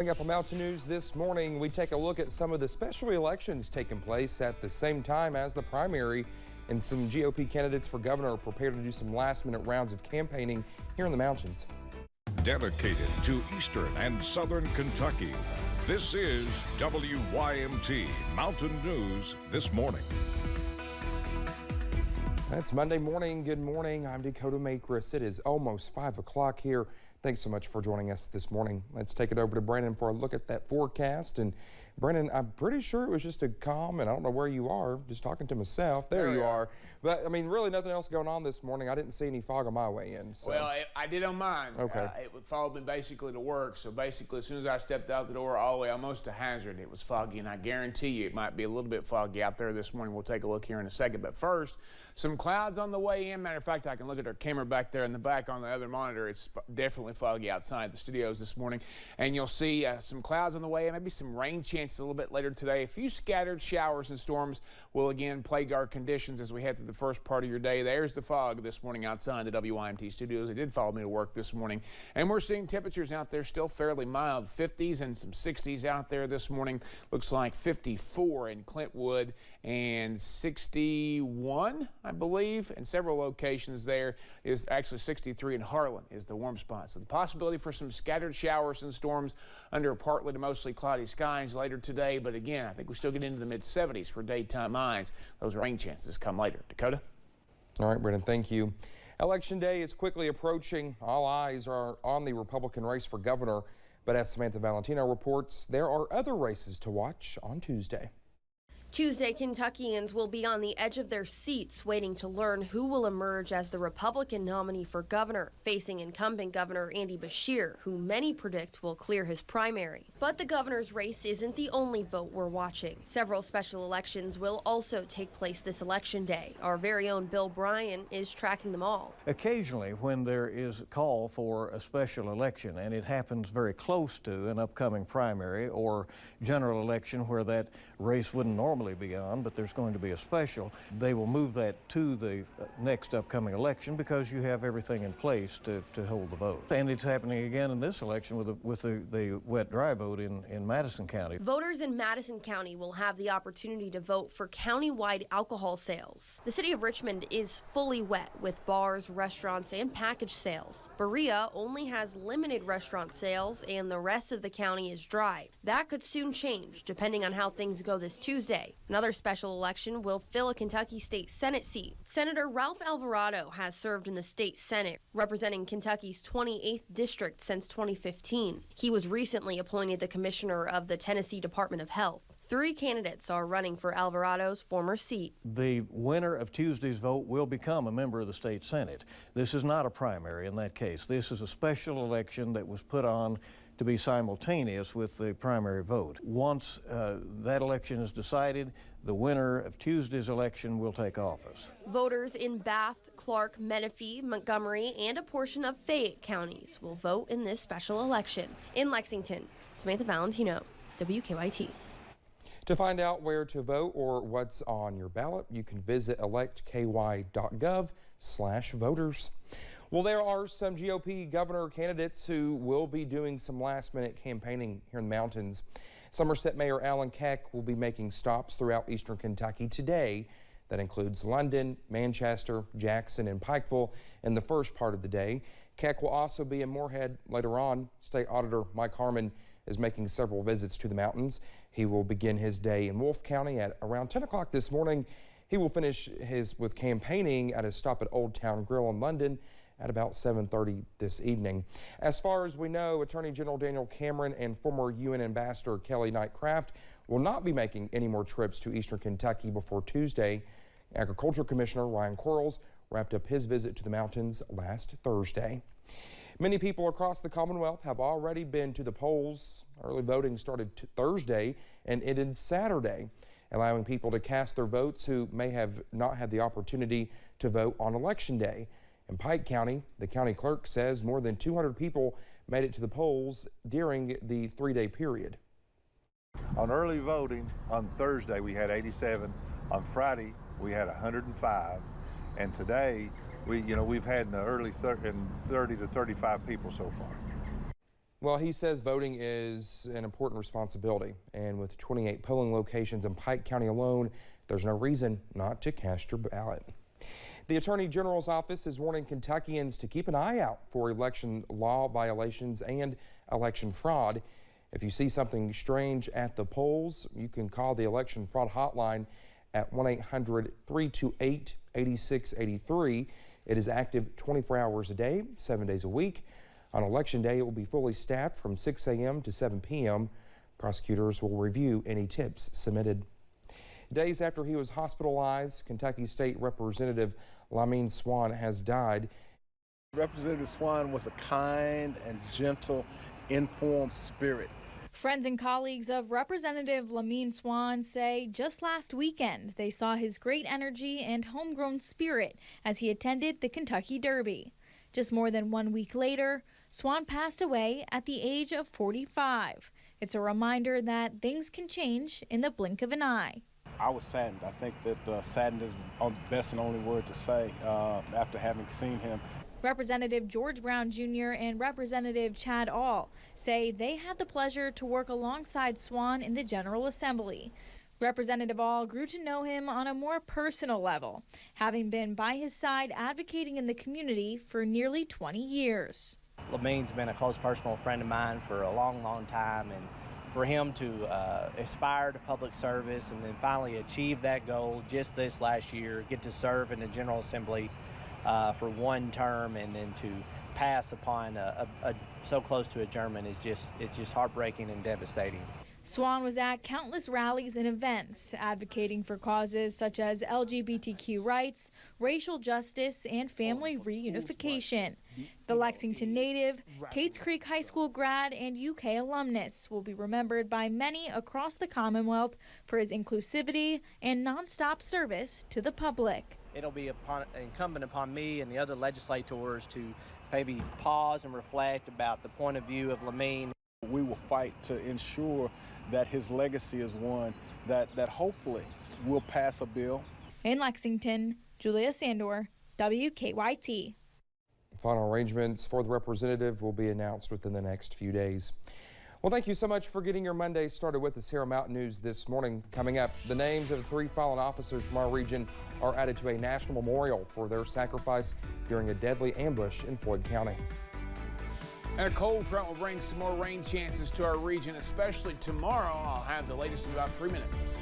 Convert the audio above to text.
Coming up on Mountain News this morning, we take a look at some of the special elections taking place at the same time as the primary, and some GOP candidates for governor are prepared to do some last-minute rounds of campaigning here in the mountains. Dedicated to Eastern and Southern Kentucky, this is WYMT Mountain News This Morning. It's Monday morning. Good morning. I'm Dakota Makris. It is almost 5 o'clock here. Thanks so much for joining us this morning. Let's take it over to Brandon for a look at that forecast. And Brandon, I'm pretty sure it was just a calm, and I don't know where you are, just talking to myself. There you are. But I mean, really nothing else going on this morning. I didn't see any fog on my way in. So. Well, I did on mine. Okay. It followed me basically to work. So basically, as soon as I stepped out the door, all the way almost to Hazard, it was foggy. And I guarantee you it might be a little bit foggy out there this morning. We'll take a look here in a second. But first, some clouds on the way in. Matter of fact, I can look at our camera back there in the back on the other monitor. It's definitely foggy outside the studios this morning. And you'll see some clouds on the way in, maybe some rain chances a little bit later today. A few scattered showers and storms will again plague our conditions as we head through the first part of your day. There's the fog this morning outside the WYMT studios. It did follow me to work this morning. And we're seeing temperatures out there still fairly mild, 50s and some 60s out there this morning. Looks like 54 in Clintwood and 61, I believe, in several locations there. Is actually 63 in Harlan is the warm spot. So the possibility for some scattered showers and storms under partly to mostly cloudy skies later today. But again, I think we still get into the mid-70s for daytime highs. Those rain chances come later. Dakota? All right, Brandon, thank you. Election day is quickly approaching. All eyes are on the Republican race for governor. But as Samantha Valentino reports, there are other races to watch on Tuesday. Tuesday, Kentuckians will be on the edge of their seats waiting to learn who will emerge as the Republican nominee for governor, facing incumbent Governor Andy Beshear, who many predict will clear his primary. But the governor's race isn't the only vote we're watching. Several special elections will also take place this election day. Our very own Bill Bryan is tracking them all. Occasionally, when there is a call for a special election, and it happens very close to an upcoming primary or general election where that race wouldn't normally be on, but there's going to be a special, they will move that to the next upcoming election because you have everything in place to hold the vote. And it's happening again in this election with the wet-dry vote in Madison County. Voters in Madison County will have the opportunity to vote for county-wide alcohol sales. The city of Richmond is fully wet with bars, restaurants, and package sales. Berea only has limited restaurant sales, and the rest of the county is dry. That could soon change depending on how things go this Tuesday. Another special election will fill a Kentucky State Senate seat. Senator Ralph Alvarado has served in the state Senate, representing Kentucky's 28th district since 2015. He was recently appointed the commissioner of the Tennessee Department of Health. 3 candidates are running for Alvarado's former seat. The winner of Tuesday's vote will become a member of the state Senate. This is not a primary in that case. This is a special election that was put on to be simultaneous with the primary vote. Once that election is decided, the winner of Tuesday's election will take office. Voters in Bath, Clark, Menifee, Montgomery, and a portion of Fayette counties will vote in this special election. In Lexington, Samantha Valentino, WKYT. To find out where to vote or what's on your ballot, you can visit electky.gov/voters. Well, there are some GOP governor candidates who will be doing some last-minute campaigning here in the mountains. Somerset Mayor Alan Keck will be making stops throughout eastern Kentucky today. That includes London, Manchester, Jackson, and Pikeville in the first part of the day. Keck will also be in Moorhead later on. State Auditor Mike Harmon is making several visits to the mountains. He will begin his day in Wolfe County at around 10 o'clock this morning. He will finish with campaigning at his stop at Old Town Grill in London at about 7:30 this evening. As far as we know, Attorney General Daniel Cameron and former UN Ambassador Kelly Knight Craft will not be making any more trips to eastern Kentucky before Tuesday. Agriculture Commissioner Ryan Quarles wrapped up his visit to the mountains last Thursday. Many people across the Commonwealth have already been to the polls. Early voting started Thursday and ended Saturday, allowing people to cast their votes who may have not had the opportunity to vote on Election Day. In Pike County, the county clerk says more than 200 people made it to the polls during the 3-day period. On early voting on Thursday, we had 87. On Friday, we had 105. And today, we've had in the early 30 to 35 people so far. Well, he says voting is an important responsibility, and with 28 polling locations in Pike County alone, there's no reason not to cast your ballot. The Attorney General's office is warning Kentuckians to keep an eye out for election law violations and election fraud. If you see something strange at the polls, you can call the election fraud hotline at 1-800-328-8683. It is active 24 hours a day, 7 days a week. On Election Day, it will be fully staffed from 6 a.m. to 7 p.m. Prosecutors will review any tips submitted. Days after he was hospitalized, Kentucky State Representative Lamin Swann has died. Representative Swann was a kind and gentle, informed spirit. Friends and colleagues of Representative Lamin Swann say just last weekend they saw his great energy and homegrown spirit as he attended the Kentucky Derby. Just more than 1 week later, Swann passed away at the age of 45. It's a reminder that things can change in the blink of an eye. I was saddened. I think that saddened is the best and only word to say after having seen him. Representative George Brown Jr. and Representative Chad All say they had the pleasure to work alongside Swann in the General Assembly. Representative All grew to know him on a more personal level, having been by his side advocating in the community for nearly 20 years. Lamin's been a close personal friend of mine for a long, long time, and for him to aspire to public service and then finally achieve that goal just this last year, get to serve in the General Assembly for one term and then to pass upon so close to adjournment it's just heartbreaking and devastating. Swann was at countless rallies and events advocating for causes such as LGBTQ rights, racial justice, and family reunification. The Lexington native, Tates Creek High School grad, and UK alumnus will be remembered by many across the Commonwealth for his inclusivity and nonstop service to the public. It'll be incumbent upon me and the other legislators to maybe pause and reflect about the point of view of Lamin. We will fight to ensure that his legacy is one that hopefully will pass a bill. In Lexington, Julia Sandor, WKYT. Final arrangements for the representative will be announced within the next few days. Well, thank you so much for getting your Monday started with us here on Mountain News this morning. Coming up, the names of the 3 fallen officers from our region are added to a national memorial for their sacrifice during a deadly ambush in Floyd County. And a cold front will bring some more rain chances to our region, especially tomorrow. I'll have the latest in about 3 minutes.